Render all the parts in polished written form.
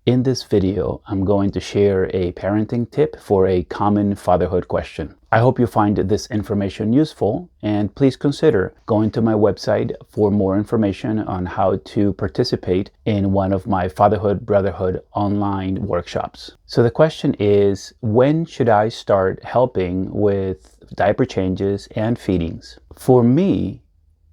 In this video, I'm going to share a parenting tip for a common fatherhood question. I hope you find this information useful, and please consider going to my website for more information on how to participate in one of my Fatherhood Brotherhood online workshops. So the question is, when should I start helping with diaper changes and feedings? For me,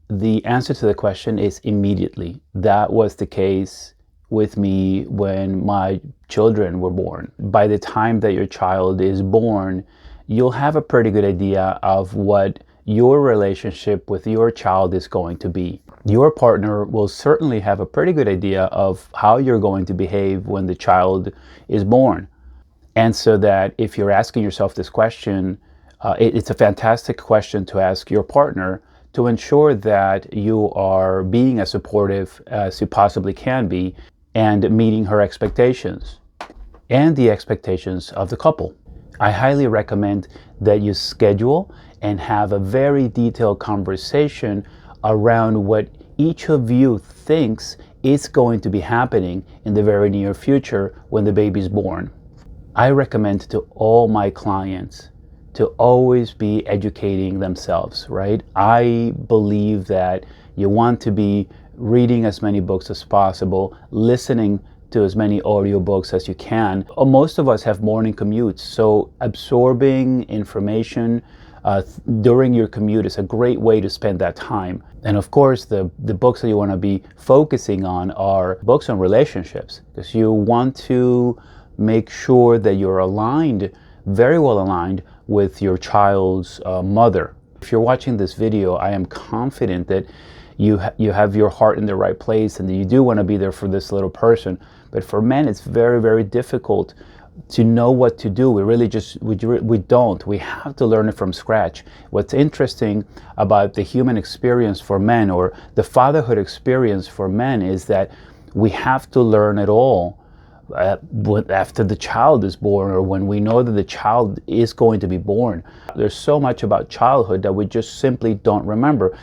the answer to the question is immediately. That was the case with me when my children were born. By the time that your child is born, you'll have a pretty good idea of what your relationship with your child is going to be. Your partner will certainly have a pretty good idea of how you're going to behave when the child is born. And so that if you're asking yourself this question, it's a fantastic question to ask your partner to ensure that you are being as supportive as you possibly can be and meeting her expectations and the expectations of the couple. I highly recommend that you schedule and have a very detailed conversation around what each of you thinks is going to be happening in the very near future when the baby's born. I recommend to all my clients to always be educating themselves, right? I believe that you want to be reading as many books as possible, listening to as many audiobooks as you can. Most of us have morning commutes, so absorbing information during your commute is a great way to spend that time. And of course, the books that you want to be focusing on are books on relationships, because you want to make sure that you're aligned, very well aligned, with your child's mother. If you're watching this video, I am confident that you have your heart in the right place and that you do want to be there for this little person. But for men, it's very, very difficult to know what to do. We don't. We have to learn it from scratch. What's interesting about the human experience for men, or the fatherhood experience for men, is that we have to learn it all after the child is born, or when we know that the child is going to be born. There's so much about childhood that we just simply don't remember.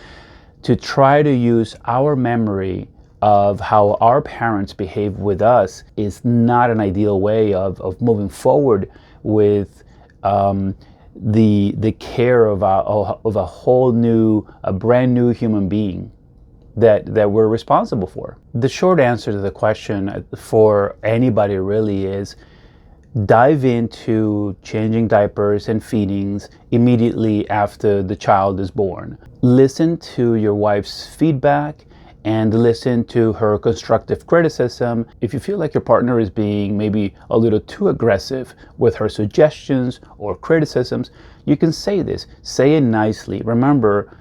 To try to use our memory of how our parents behave with us is not an ideal way of moving forward with the care of a whole new, a brand new human being that we're responsible for. The short answer to the question for anybody really is dive into changing diapers and feedings immediately after the child is born. Listen to your wife's feedback and listen to her constructive criticism. If you feel like your partner is being maybe a little too aggressive with her suggestions or criticisms, you can say this. Say it nicely. Remember,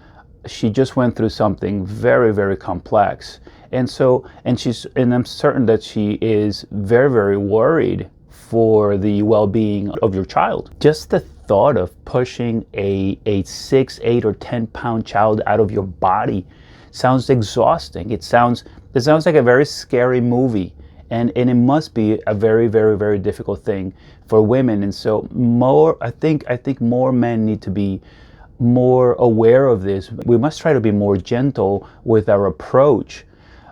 she just went through something very, very complex. And I'm certain that she is very, very worried for the well-being of your child. Just the thought of pushing a 6, 8, or 10-pound child out of your body sounds exhausting. It sounds like a very scary movie, and it must be a very, very, very difficult thing for women. And so I think more men need to be more aware of this. We must try to be more gentle with our approach,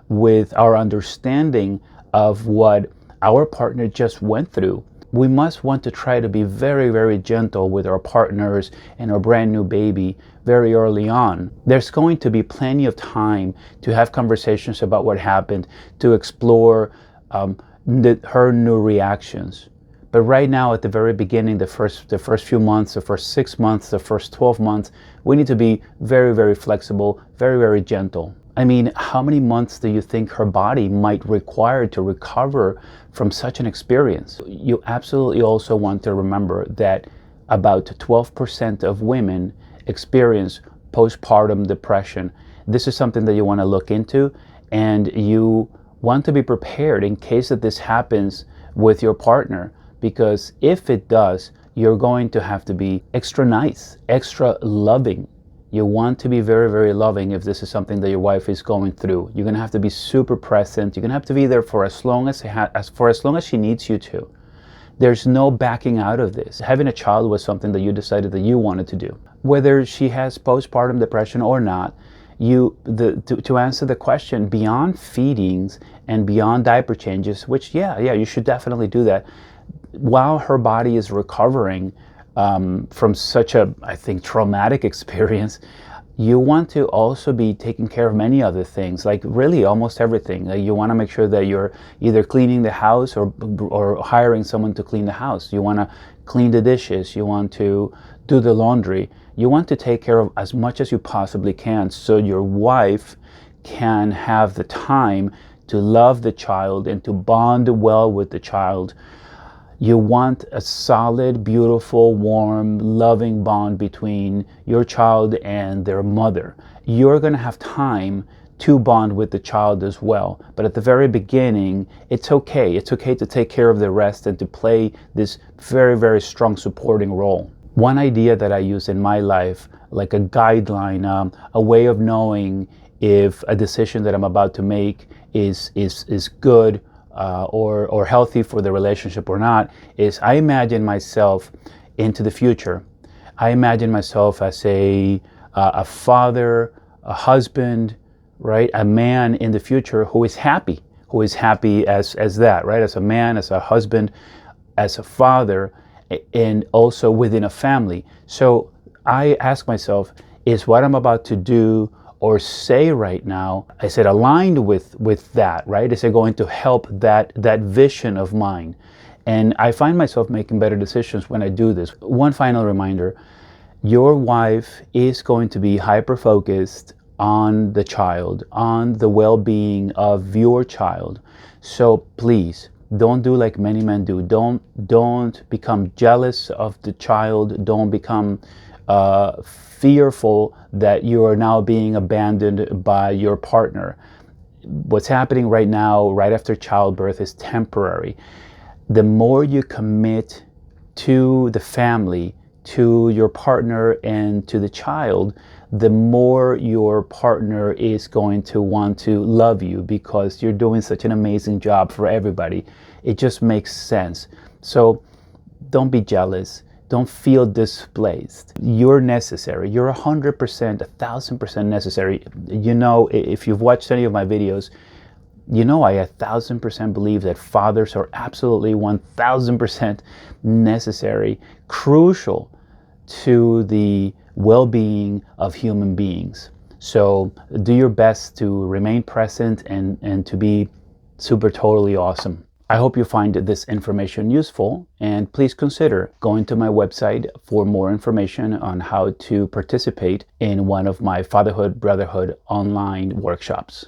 with our understanding of what our partner just went through. We must want to try to be very, very gentle with our partners and our brand new baby very early on. There's going to be plenty of time to have conversations about what happened, to explore her new reactions. But right now, at the very beginning, the first few months, the first 6 months, the first 12 months, we need to be very, very flexible, very, very gentle. I mean, how many months do you think her body might require to recover from such an experience? You absolutely also want to remember that about 12% of women experience postpartum depression. This is something that you want to look into, and you want to be prepared in case that this happens with your partner. Because if it does, you're going to have to be extra nice, extra loving. You want to be very, very loving if this is something that your wife is going through. You're going to have to be super present. You're going to have to be there for as long as she needs you to. There's no backing out of this. Having a child was something that you decided that you wanted to do. Whether she has postpartum depression or not, to answer the question, beyond feedings and beyond diaper changes, which you should definitely do that while her body is recovering from such a, I think, traumatic experience. You want to also be taking care of many other things, like really almost everything. Like you want to make sure that you're either cleaning the house or hiring someone to clean the house. You want to clean the dishes. You want to do the laundry. You want to take care of as much as you possibly can so your wife can have the time to love the child and to bond well with the child. You want a solid, beautiful, warm, loving bond between your child and their mother. You're going to have time to bond with the child as well. But at the very beginning, it's okay. It's okay to take care of the rest and to play this very, very strong supporting role. One idea that I use in my life, like a guideline, a way of knowing if a decision that I'm about to make is good or healthy for the relationship or not, is I imagine myself into the future. I imagine myself as a father, a husband, right? A man in the future who is happy as that, right? As a man, as a husband, as a father, and also within a family. So I ask myself, is what I'm about to do or say right now, is it aligned with that, right? Is it going to help that vision of mine? And I find myself making better decisions when I do this. One final reminder, your wife is going to be hyper-focused on the child, on the well-being of your child. So please, don't do like many men do. Don't become jealous of the child. Don't become fearful that you are now being abandoned by your partner. What's happening right now, right after childbirth, is temporary. The more you commit to the family, to your partner, and to the child, the more your partner is going to want to love you because you're doing such an amazing job for everybody. It just makes sense. So don't be jealous. Don't feel displaced. You're necessary. You're 100%, 1,000% necessary. You know, if you've watched any of my videos, you know I 1,000% believe that fathers are absolutely 1,000% necessary, crucial to the well-being of human beings. So do your best to remain present and to be super totally awesome. I hope you find this information useful, and please consider going to my website for more information on how to participate in one of my Fatherhood Brotherhood online workshops.